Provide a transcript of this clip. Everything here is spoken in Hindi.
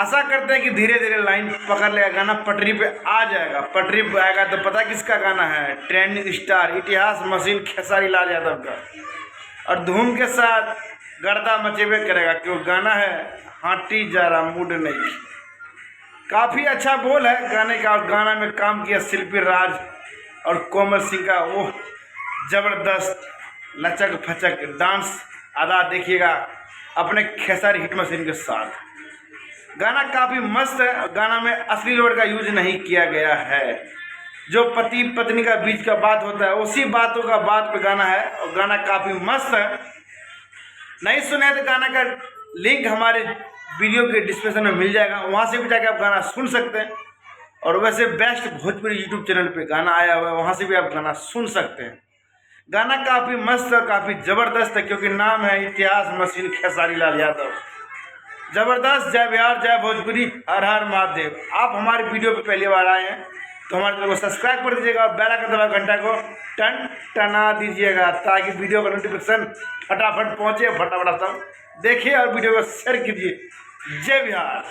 आशा करते हैं कि धीरे धीरे लाइन पकड़ लेगा, गाना पटरी पे आ जाएगा। पटरी पे आएगा तो पता किसका गाना है? ट्रेंडिंग स्टार इतिहास मशीन खेसारी लाल यादव का, और धूम के साथ गर्दा मचेबे करेगा, क्यों गाना है हाथी जरा मूड नहीं। काफ़ी अच्छा बोल है गाने का, और गाना में काम किया शिल्पी राज और कोमल सिंह का वो ज़बरदस्त लचक फचक डांस अदा देखिएगा अपने खेसारी हिट मशीन के साथ। गाना काफ़ी मस्त है, गाना में असली वर्ड का यूज नहीं किया गया है। जो पति पत्नी का बीच का बात होता है उसी बातों का बात पे गाना है, और गाना काफ़ी मस्त है। नहीं सुने तो गाना का लिंक हमारे वीडियो के डिस्क्रिप्शन में मिल जाएगा, वहाँ से भी जाके आप गाना सुन सकते हैं। और वैसे बेस्ट भोजपुरी यूट्यूब चैनल पे गाना आया हुआ है, वहाँ से भी आप गाना सुन सकते हैं। गाना काफ़ी मस्त और काफ़ी ज़बरदस्त है, क्योंकि नाम है इतिहास मशीन खेसारी लाल यादव। ज़बरदस्त, जय बिहार जय भोजपुरी, हर हर महादेव। आप हमारे वीडियो पे पहली बार आए हैं तो हमारे चैनल को सब्सक्राइब कर दीजिएगा, और बेल आइकन दबा घंटा को टन टना दीजिएगा, ताकि वीडियो का नोटिफिकेशन फटाफट पहुँचे। फटाफट सब देखिए और वीडियो को शेयर कीजिए। जय बिहार।